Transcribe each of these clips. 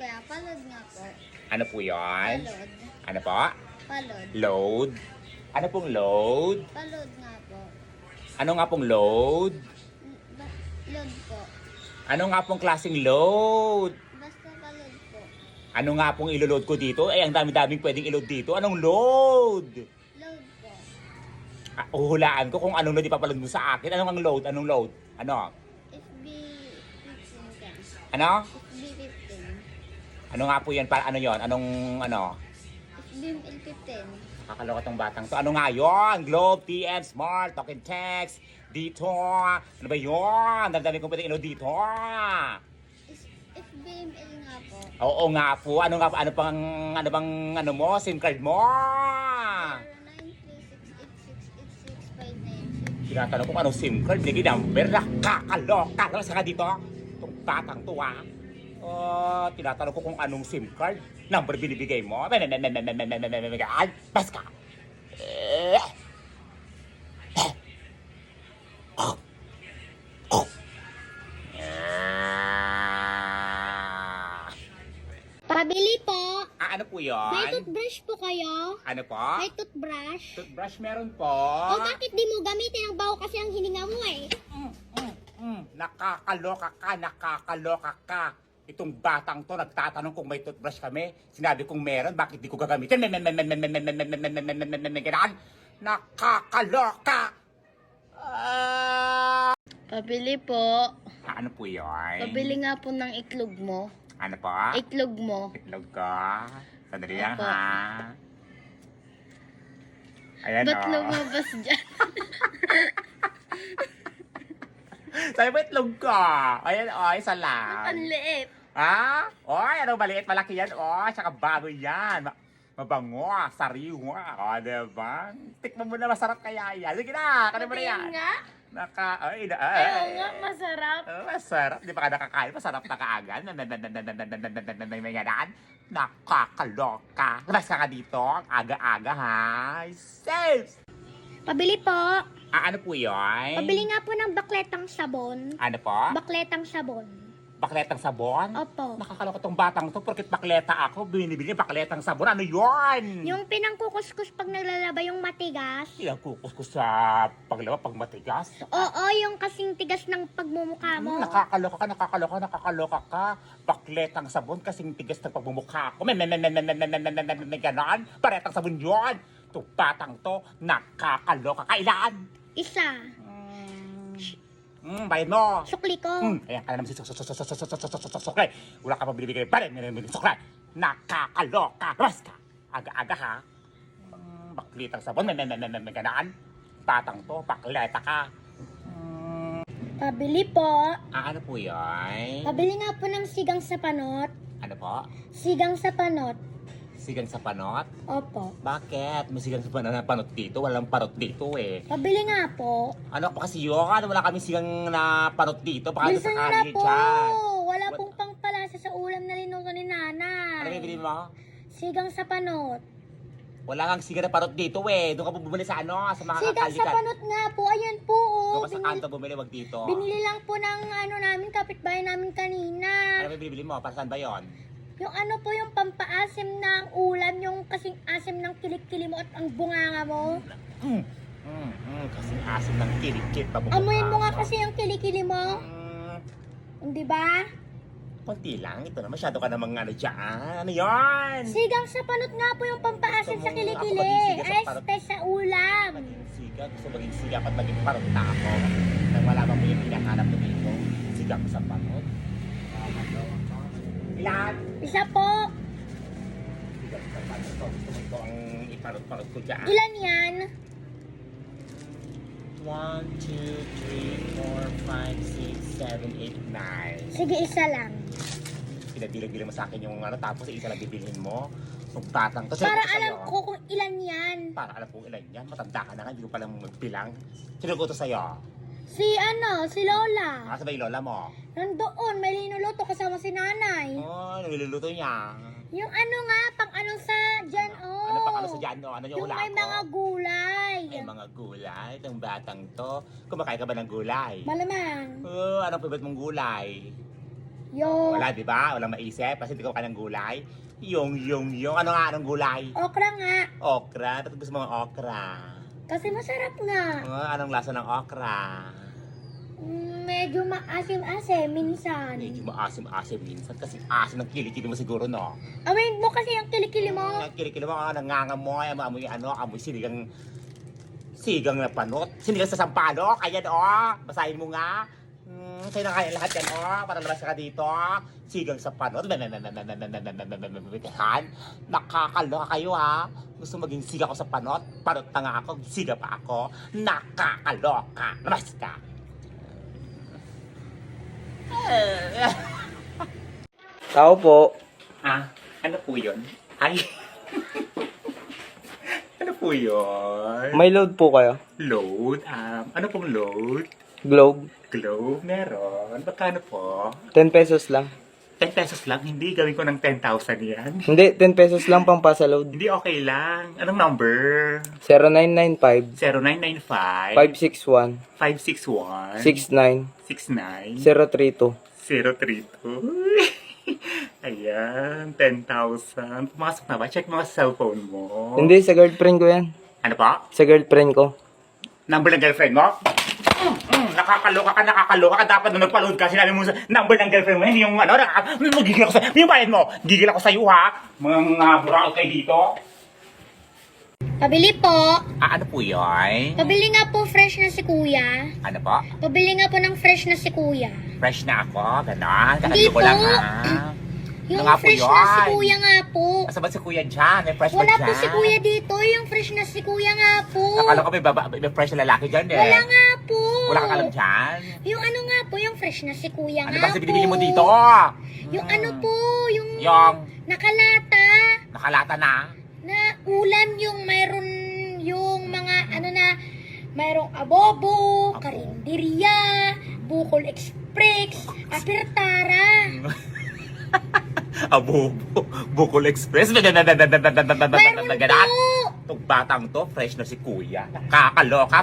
kaya palod nga po. Ano po yun? Palod. Ano po? Palod. Load? Ano pong load? Palod nga po. Ano nga pong load? Load po. Ano nga pong klaseng load? Basta palod po. Ano nga pong iloload ko dito? Eh, ang dami-daming pwedeng ilload dito. Anong load? Load po. Uhulaan ko kung anong load ipapaload mo sa akin. Anong ang load? Anong load? Ano? SB15 ka. Ano? SB15. Ano nga po yan? Para ano yon? Anong ano? SBL15. Kakaloka tong batang to. Ano nga yon? Globe, TN, Smart, Talk and Text, dito. Ano ba yon? Dami kong pwedeng ilload dito. SBML nga po. Oo nga po. Ano nga po? Ano bang ano mo? SIM card mo? 0936868659. Tinatanong kung anong SIM card. Hindi number. Nakakaloka. Labas ka dito. Itong batang to ha. Tinatanong ko kung anong SIM card. Number binibigay mo. Bas ka. Pabili po. Ano po May yun? toothbrush po kayo? Ano po? May toothbrush? Toothbrush meron po. O bakit di mo gamitin ang baho kasi ang hininga mo eh? Nakakaloka ka. Itong batang to nagtatanong kung may toothbrush kami. Sinabi kong meron, bakit di ko gagamitin? Nakakaloka! Pabili po. Ano po yun? Pabili nga po ng itlog mo. Ano po? Itlog mo. Itlog ko. Sandali lang Opo. ha. Ayan Ba't o. lumabas dyan? Sabi mo itlog ko. Ayan o, isa lang. Ang liit. Ha? Oy, ano maliit, malaki yan. Oh, tsaka bago yan. Mabango, sariwa. O, diba? Tikman mo na, masarap kaya yan. Sige na, kanin mo na yan. Patingin nga. Ayaw nga, masarap. Masarap. Di ba ka nakakain? Masarap na kaagad. Nakakaloka. Labas ka dito. Aga-aga, ha? Safe! Pabili po. Ano po yun? Pabili nga po ng bakletang sabon. Ano po? Bakletang sabon. Bakletang sabon? Opo. Nakakaloka tong batang to. Porkit bakleta ako, binibili bakletang sabon. Ano yun? Yung pinangkukuskus pag naglalaba yung matigas. Ilang kukus sa paglaba pag matigas. Oo, yung kasing tigas ng pagmumukha mo. Nakakaloka ka. Bakletang sabon kasing tigas ng pagmumukha ko. May ganon. Paretang sabon yun. Itong batang to, nakakaloka. Kailan? Isa. Bayad mo. Sukli ko. Ayan ka naman si suklay. Wala ka pa binibigay pa rin. Suklay. Nakakaloka. Labas ka. Aga-aga ha. Baklitang sabon. May ganaan. Batang to. Bakleta ka. Pabili po. Ano po yan? Pabili nga po ng sigang sa panot. Ano po? Sigang sa panot. Sigang sa panot? Opo. Bakit? May sigang sa panot dito. Walang panot dito eh. Pabili nga po. Ano pa kasi yun? Wala kami sigang na panot dito. Baka Bilisan sa nyo na kali po. dyan. Wala pong pangpalasa sa ulam na linuto ni Ano nanay. bibili mo? Sigang sa panot. Wala kang sigang na panot dito eh. Doon ka po bumili sa ano? Sa mga Sigang sa kakalikan. panot nga po. Ayan po. Doon ka sa kanto bumili, wag dito. Binili lang po ng ano namin, kapitbahay namin kanina. Ano bibili mo? Para saan ba yun? Yung ano po yung pampaasim ng ulam, yung kasing asim ng kilik-kili mo at ang bunganga mo. Kasi asim ng kilikit. Amuyin mo nga kasi yung kilikili mo. Di ba? Konti lang. Ito na. Masyado ka namang ano dyan. Ano yun? Sigang sa panot nga po yung pampaasim Gusto sa mo kilikili. ako maging siga sa panot? Este sa ulam. Maging siga. Gusto maging siga at maging parot na ako. Nang malaman mo yung pinahanap mo dito. Siga ko sa panot. Ilan? Isa po. Siga ko sa panot. Gusto mo ito ang iparot-parot ko dyan. Ilan yan? 1, 2, 3, 4, 5, 6, 7, 8, 9. Sige, isa lang. Pinabilang-bilang mo sa akin yung ano, tapos isa lang bibilhin mo. Yung batang to. Para alam ko kung ilan yan. Para alam kong ilan yan. Matanda ka na nga, hindi ko palang magbilang. Sino ko to sa'yo? Si Lola. Nasa ba yung lola mo? Nandoon, may linuluto kasama si nanay. Oh, niluluto niya. Yung ano nga, pang ano sa dyan, oh. Ano pang ano sa dyan, no? Ano yung Yung hula may ko? mga gulay. May mga gulay. Itong batang to. Kumakain ka ba ng gulay? Malamang. Anong favorite mong gulay? Yo. Wala, di ba? Walang maisip kasi hindi ko kanyang gulay. Yung. Ano nga, anong gulay? Okra nga. Okra. Ba't gusto mo ng okra? Kasi masarap nga. Anong lasa ng okra? Medyo maasim-asim minsan. Medyo maasim-asim minsan kasi asim ng kilikili mo siguro, no? Amoy mo kasi yung kilikili mo. Ang kilikili mo, nangangamoy, amoy sigang na panot. Sinigang sa sampalok, ayan, basahin mo nga. Sa'yo na kaya lahat yan, para labas ka dito. Sigang sa panot. Nakakaloka kayo, ha? Gusto maging siga ko sa panot? Panot na nga ako, siga pa ako. Nakakaloka. Labas ka. Tao po. Ano po yun? Ay. Ano po yun? May load po kayo. Load? Ano pong load? Globe. Globe? Meron. Bakano po? 10 pesos lang. 10 pesos lang? Hindi, gawin ko ng 10,000 yan. Hindi, 10 pesos lang pang pasa load. Hindi, okay lang. Anong number? 0995 0995 561 561 69 69 032. 032. Ayan, 10,000. Pumasok na ba? Check mo sa cellphone mo. Hindi, sa girlfriend ko yan. Ano pa? Sa girlfriend ko. Number ng girlfriend mo? Nakakaloka ka. Dapat nung nagpa-load ka, sinabi mo sa number ng girlfriend mo. Hindi yung gigil ako sa... Yung bayad mo, gigil ako sa'yo, ha? Mga buraot kayo dito. Pabili po. Ano po yun? Pabili nga po fresh na si kuya. Ano po? Pabili nga po ng fresh na si kuya. Fresh na ako, gano'n. Hindi Kakabili ko po. lang, ha? Yung Ano nga po fresh na si yun? kuya nga po. Asa ba si kuya dyan? May fresh ba Wala dyan? po si kuya dito. Yung fresh na si kuya nga po. Akala ko may fresh na lalaki dyan, eh. Wala nga po. Wala kang alam dyan? Yung ano nga po, yung fresh na si kuya Ano nga ba kasi po. binibili mo dito? Yung ano po, yung nakalata Nakalata na. na ulam yung mayroon yung mga ano na mayroong abobo, karinderya, bukol express, apertara. Abobo. Bukol Express. Mayroon Ganaan. po. Itong batang to, fresh na si kuya. Nakakaloka.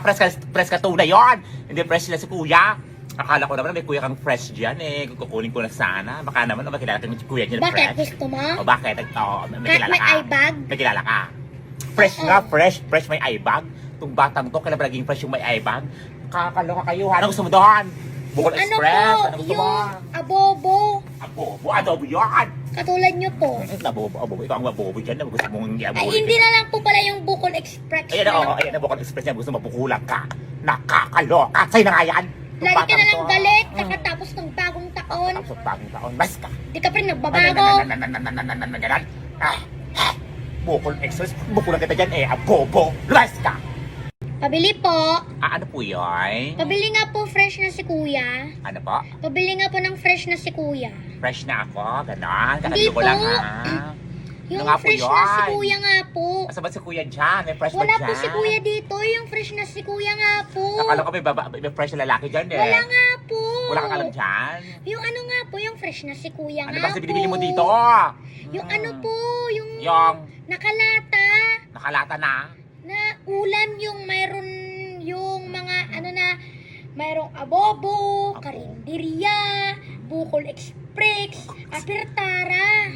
Fresh ka tunay yon. Hindi fresh na si kuya. Akala ko naman may kuya kang fresh dyan, eh. Kukunin ko na sana. Baka naman makilala kang kuya dyan Bakit? fresh. Gusto mo? O bakit? May Kahit kilala may ka. eye bag? May kilala ka. Fresh nga, fresh may eye bag. Itong batang to, kailan ba naging fresh yung may eye bag? Kakaloka kayo, ha? Ano gusto mo doon? Bukol Ano Express? po, Ano gusto mo? yung abobo. Adobo yan! Katulad nyo po. Abobo. Ikaw ang mabobo dyan. Gusto mong Ay, abobo. hindi na lang po pala yung bukol express. Ayan na, ayan na, Bukol Express niya. Gusto mapukulang ka. Nakakaloka. Sa'yo na nga yan. Lagi ka na lang galit, kakatapos ng bagong taon. Tapos bagong taon. Mas ka. Di ka pa rin nagbabago. Ganan. Bukol Express. Bukulang kita dyan, eh. Abobo. Mas ka. Pabili po. Ano po yun? Pabili nga po fresh na si kuya. Ano po? Pabili nga po ng fresh na si kuya. Fresh na ako. Ganon. Hindi Kakabili ko po. lang, ha? Yung nga po fresh na si yun? kuya nga po. Asa ba si kuya dyan? May fresh ba Wala dyan? po si kuya dito. Yung fresh na si kuya nga po. Akala ko may fresh na lalaki dyan, eh. Wala nga po. Wala kang alam dyan? Yung ano nga po, yung fresh na si kuya Ano nga ba kasi po. binibili mo dito? Yung ano po, yung nakalata Nakalata na. na ulam yung mayroon yung mga ano na mayroong abobo, karinderya, bukol express, apertara.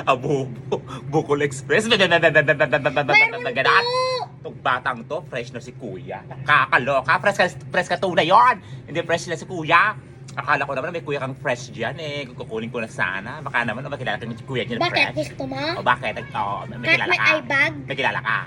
Abobo. Bukol Express. Mayroon Ganaan. po. Itong batang to, fresh na si kuya. Nakakaloka. Fresh ka tunay yon. Hindi fresh na si kuya. Akala ko naman may kuya kang fresh dyan, eh. Kukunin ko na sana. Baka naman makilala kang kuya dyan Bakit? fresh. Gusto mo? O bakit? May Kahit kilala may ka. eye bag? May kilala ka.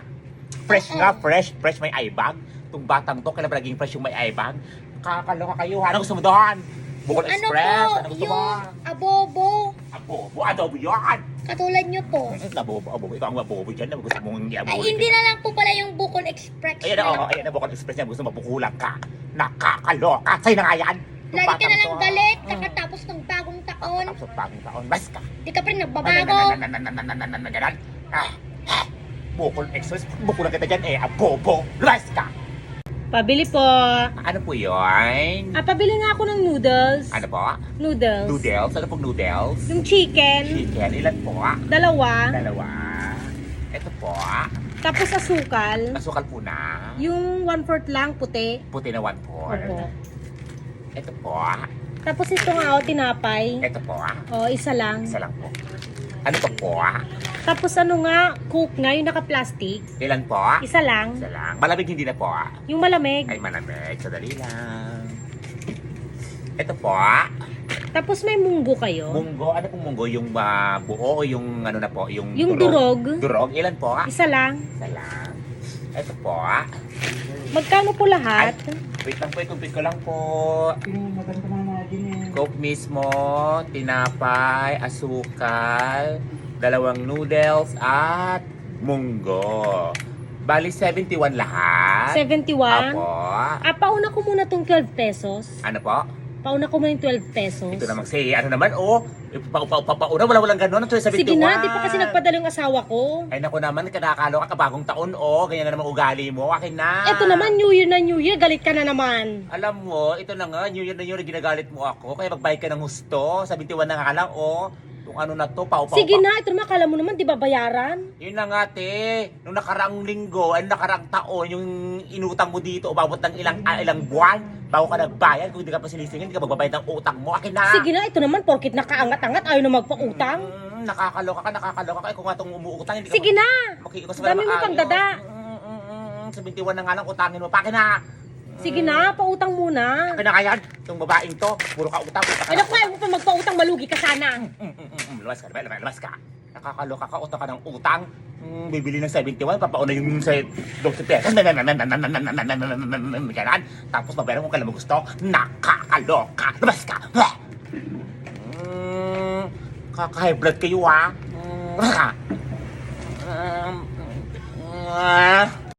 Fresh nga, fresh may eye bag. Itong batang to, kailan ba naging fresh yung may eye bag? Kakaloka kayo, ha? Ano gusto mo doon? Bukol Ano Express? po, Ano gusto mo? yung abobo. Abobo. Adobo yan. Katulad nyo po. Abobo. Ikaw ang mabobo dyan. Gusto mong Ay, hindi na lang po pala yung bukol express. Ayan na, Bukol Express niya. Gusto mapukulang ka. Nakakaloka. Sa'yo na nga yan. Lagi ka na lang galit, kakatapos ng bagong taon. Tapos bagong taon. Mas ka. Di ka pa rin nagbabago. Ganan. Bukol Express. Bukulang kita dyan, eh. Abobo. Mas ka. Pabili po. Ano po yun? Pabili nga ako ng noodles. Ano po? Noodles. Noodles? Ano pong noodles? Yung chicken. Chicken. Ilan po? Dalawa. Dalawa. Ito po. Tapos asukal. Asukal po na. Yung 1/4 lang, puti. Puti na 1/4. Opo. Ito po. Tapos ito nga, tinapay. Ito po Isa lang. Isa lang po. Ano to po Tapos ano nga, Coke nga, yung naka-plastic. Ilan po Isa lang. Isa lang. Malamig hindi na po Yung malamig. Ay, malamig. Sadali lang. Ito po Tapos may munggo kayo. Munggo. Ano pong munggo? Yung buo o yung ano na po? Yung Durog. Durog. Ilan po Isa lang. Isa lang. Ito po Magkano po lahat? Wait lang po, ikumpit ko lang po. Coke mismo, tinapay, asukal, 2 noodles, at munggo. Bali, 71 lahat. 71? Apo. Pauna ko muna tong 12 pesos. Ano po? Pauna ko muna yung 12 pesos. Ito namang say, ano naman, pauna, walang gano'n. Ito yung 71. Sige na, di pa kasi nagpadala yung asawa ko. Ay, naku naman, kinakalo ka kabagong taon, ganyan na naman ugali mo. Akin na. Ito naman, New Year na New Year, galit ka na naman. Alam mo, ito na nga, New Year na New Year, ginagalit mo ako. Kaya magbayad ka ng husto. 71 na nga lang, Kung ano na to, pau. Sige na, ito naman, akala mo naman, di ba bayaran? Yun na nga, te. Nung nakaraang linggo, nakaraang taon, yung inutang mo dito, umabot ng ilang buwan, bago ka nagbayad. Kung hindi ka pa sinisingin, hindi ka magbabayad ng utang mo. Akin na. Sige na, ito naman, porkit nakaangat-angat, ayaw na magpautang. Nakakaloka ka. Kung nga itong umuutang, hindi ka Sige na, makikikos dami mo pang dada. 71 na nga lang, utangin mo. Pakin na. Sige na, pautang muna. Akin na kaya, itong babaeng to, puro ka utang. Ano ko, ayaw mo pa magpautang, malugi ka sana. Lumas ka. Nakakaloka ka, utang ka ng utang. Bibili ng 71, papauna yung sa 12 pesos. Ganyan. Tapos mabayaran kung kailan mo gusto. Nakakaloka. Lumas ka. Kaka-high blood kayo,